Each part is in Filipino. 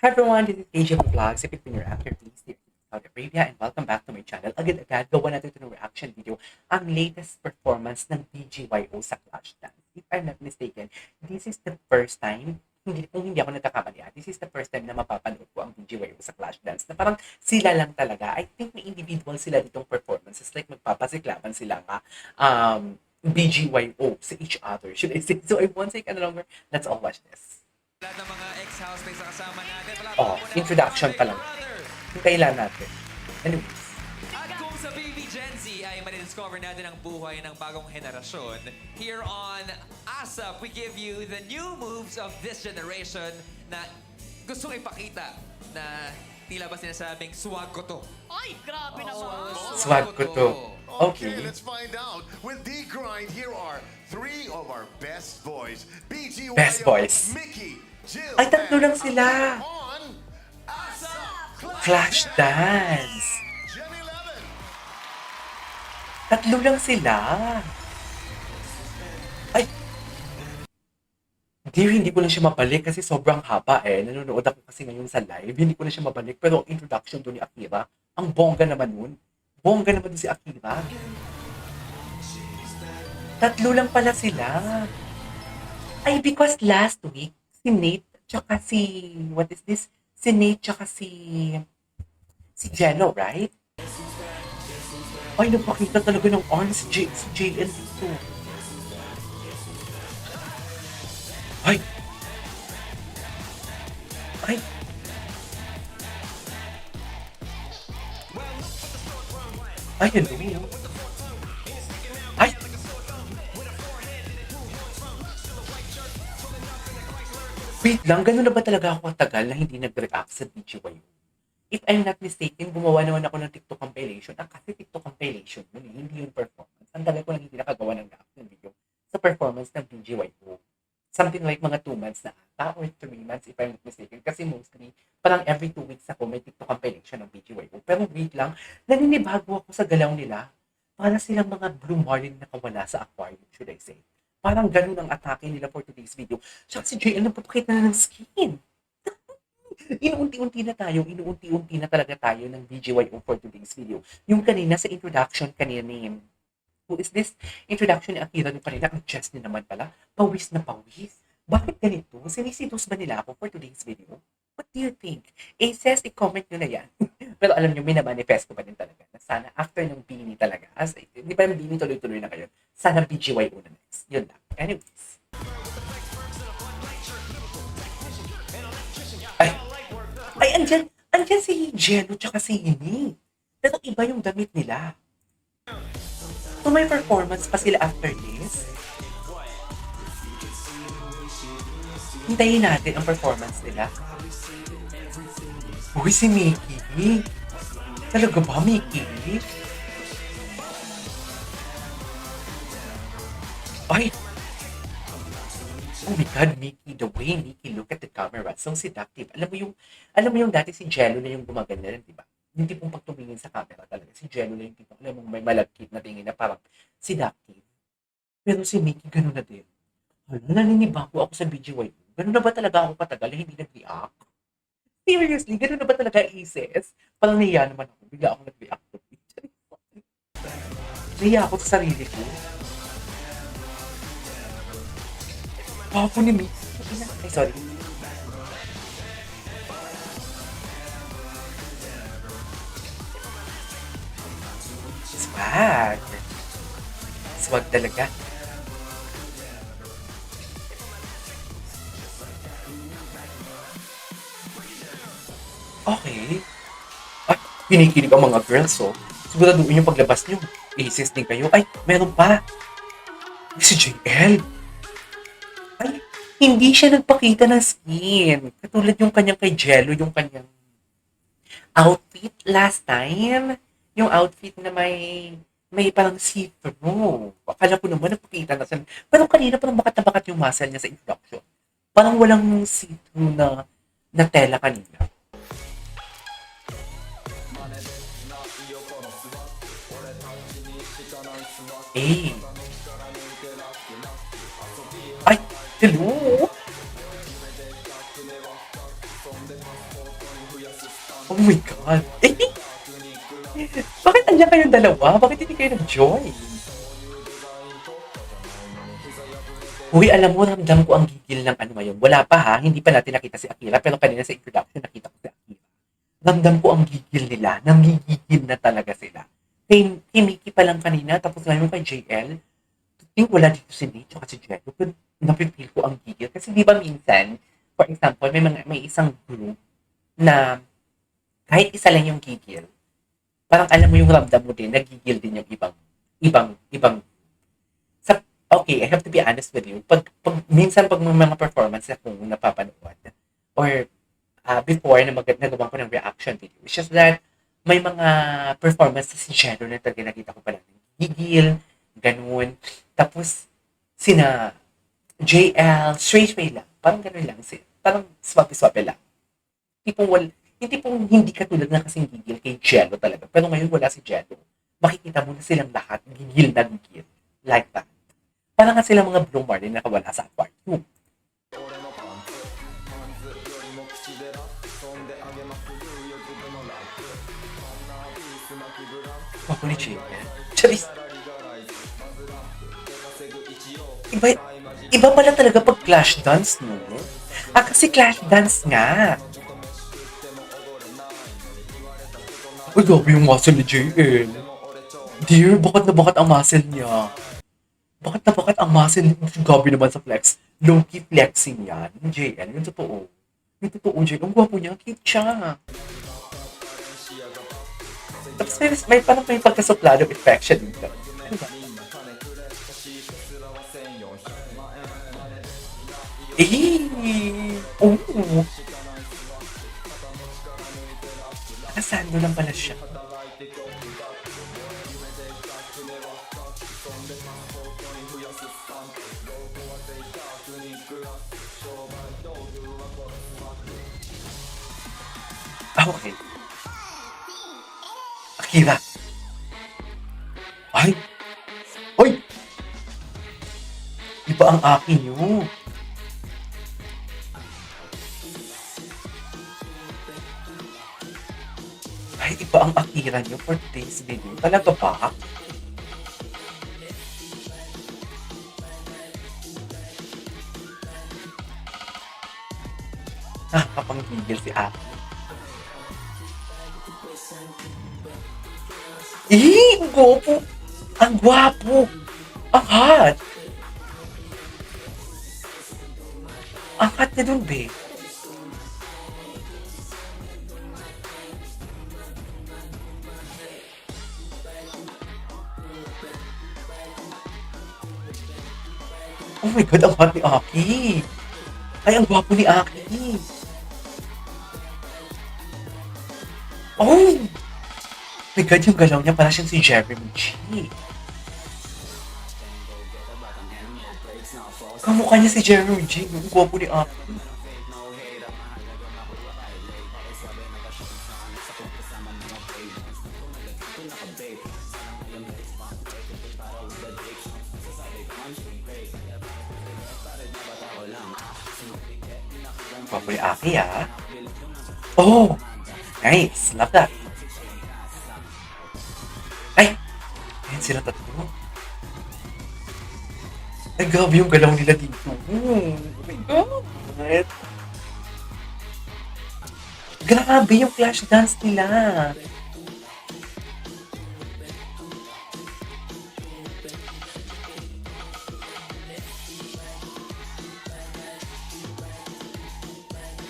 Hi everyone, this is AJ Vlogs. If you've been your actor, please stay in Saudi Arabia and welcome back to my channel. Agad-agad, gawa natin ito ng reaction video, ang latest performance ng BGYO sa Clash Dance. If I'm not mistaken, this is the first time, kung hindi ako nagkakamali, this is the first time na mapapanood ko ang BGYO sa Clash Dance na parang sila lang talaga. I think may individual sila ditong performances, like magpapasiklaban sila nga BGYO sa each other, should I say. So I won't take any longer. Let's all watch this. Lahat ng mga ex-housemates na kasama natin. Oh, introduction pa lang. Hintayin lang natin. Anyways. At kung sa Baby Gen Z ay madidiscover natin ang buhay ng bagong henerasyon, here on ASAP, we give you the new moves of this generation na gustong ipakita na tila ba sinasabing swag ko to. Ay, grabe naman. Swag ko to. Okay, Okay. let's find out. With the grind, here are three of our best boys. BGYO, Best boys. Mickey, Jill, Ay, tatlo lang and sila. on ASAP Clash Dance. Gen 11. Tatlo lang sila. Ay. Hindi ko na siya mabalik kasi sobrang haba eh. Nanonood ako kasi ngayon sa live. Hindi ko na siya mabalik. Pero ang introduction doon ni Akira, ang bongga naman nun. Bongga naman doon si Akira. Tatlo lang pala sila. Ay, because last week, si Nate, tsaka si, what is this? Si Nate, tsaka si Jello, right? Ay, napakita talaga ng arms si JL dito. Ay! Ay! Ay, hello. Ay! Wait lang, ganun na ba talaga ako katagal na hindi nag-react sa BGYO? If I'm not mistaken, gumawa naman ako ng TikTok compilation. Kasi TikTok compilation yun, hindi yung performance. Ang tagal ko lang hindi nakagawa ng reaction video sa performance ng BGYO. Something like mga 2 months na ata or 3 months if I'm not mistaken. Kasi mostly, parang every 2 weeks ako may TikTok compilation ng BGYO. Pero wait lang, naninibago ako sa galaw nila. Para silang mga blue marlin na kawala sa aquarium, should I say. Parang ganun ang atake nila for today's video. Tsaka si JL nagpapakita na ng skin. Inuunti-unti na talaga tayo ng BGYO for today's video. Yung kanina sa introduction kanina ni who is this? Introduction ni Akira nung kanina, ang chest niya naman pala, pawis na pawis. Bakit ganito? Sinisitos ba nila ako for today's video? What do you think? Aces, i-comment nyo na yan. Pero alam nyo, minamanifest ko pa din talaga na sana after ng Beanie talaga, as, di ba yung Beanie tuloy-tuloy na kayo, sana BGYO na next. Yun lang. Anyways. Ay, andyan si Jello tsaka si Yini. Pero iba yung damit nila. So may performance pa sila after this. Hintayin natin ang performance nila. Uy, si Mickey. Talaga ba, Mickey? Ay! Oh my God, Mickey, the way Mickey look at the camera, so seductive. Alam mo yung dati si Jello na yung gumaganda rin, di ba? Yung tipong pag tumingin sa camera talaga, si Jello na yung tipong, alam mo, may malagkit na tingin na parang seductive. Pero si Mickey, gano'n na din. Naninibago ako sa BGY. Gano'n na ba talaga ako katagal na hindi nag-react? Seriously, gano'n na ba talaga Isis? Parang nahiya naman ako, bigla ako nag-react. Nahiya ako sa sarili ko. Papo ni Mickey. Ay, sorry. Swag. Swag talaga. Okay. Ay, kinikilig ang mga girls, oh. Siguraduhin yung paglabas nyo. Aces din kayo. Ay, meron pa. Si JL. Ay, hindi siya nagpakita ng skin. Katulad yung kanyang kay Jello, yung kanyang outfit last time. Yung outfit na may parang see-through. Akala ko naman nagpakita na siya. Pero kanina parang bakat na bakat yung muscle niya sa introduction. Parang walang see-through na tela kanina. Eh. Ay, hello. my God. Bakit andyan kayong dalawa? Bakit hindi kayo nag-join? Uy, alam mo, ramdam ko ang gigil ng ano ngayon. Wala pa ha, hindi pa natin nakita si Akira, pero kanina sa introduction nakita ko si Akira. Ramdam ko ang gigil nila. Nangigigil na talaga sila. Kay Mickey pa lang kanina, tapos ngayon kay JL, think wala dito si Nate at si Jello, pero napipil ko ang gigil. Kasi di ba minsan, for example, may isang group na kahit isa lang yung gigil, parang alam mo yung ramdam mo din, nagigil din yung ibang. Okay, I have to be honest with you. Minsan pag may mga performance akong napapanood, or before na nagawa ko ng reaction video, it's just that may mga performance si Jello na talaga nakita ko pala gigil, ganun. Tapos, sina JL, straight way lang. Parang ganun lang. Parang swabe-swabe lang. Hindi hindi katulad na kasing gigil kay Jello talaga. Pero ngayon wala si Jello. Makikita mo na silang lahat gigil na gigil. Like that. Parang nga silang mga Blue Marlin na nakawala sa aquarium. Ako ni JL. Charis! Iba pala talaga pag clash dance, no? Kasi clash dance nga. Uy, gabi yung muscle ni JL. Dear, bakit na bakit ang muscle niya? Bakit na bakit ang muscle niya? Gabi naman sa flex. Low-key flexing yan. Yung JL, yung totoo. Yung totoo, JL. Ang gwapo niya, cute siya. Tapos may parang may pagkasuplado effect siya dito. Ano ba? Oh! Nakasando lang pala siya. Okay. Akira. Ay! Hoy! Iba ang akin yun. Ay, iba ang Akira niyo for today's video. Talaga ba? Nakapanggigil si Aki. Ang gwapo! Ang gwapo! Ang hot! Ang hot niya dun, be. Oh my God, ang hot ni Aki. Ay, ang gwapo ni Aki. Oh! My God, yung galaw niya para siyang si Jeremy G. Kamukha niya si Jeremy G. Ang gwapo ni Aki. Gwapo ni Aki, ah. Oh! Nice! Love that. Ay! Ayan sila tatlo. Ay, gabi yung galaw nila dito. Oh my God! Grabe yung flash dance nila.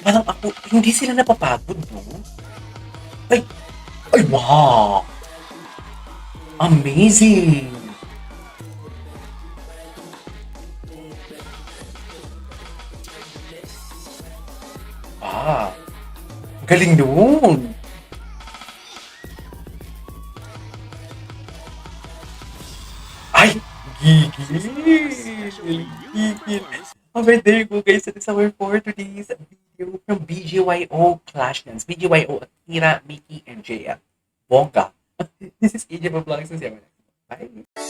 Parang ako, hindi sila napapagod, no? Ay! Ay, wow! Amazing! Galing nun! Ay! Gigil! Gigil! Okay, there you go guys. That is our for today's video from BGYO Clash Dance. BGYO Akira, Mickey, and JL. Bongga! This is AJ Vlogs. Bye!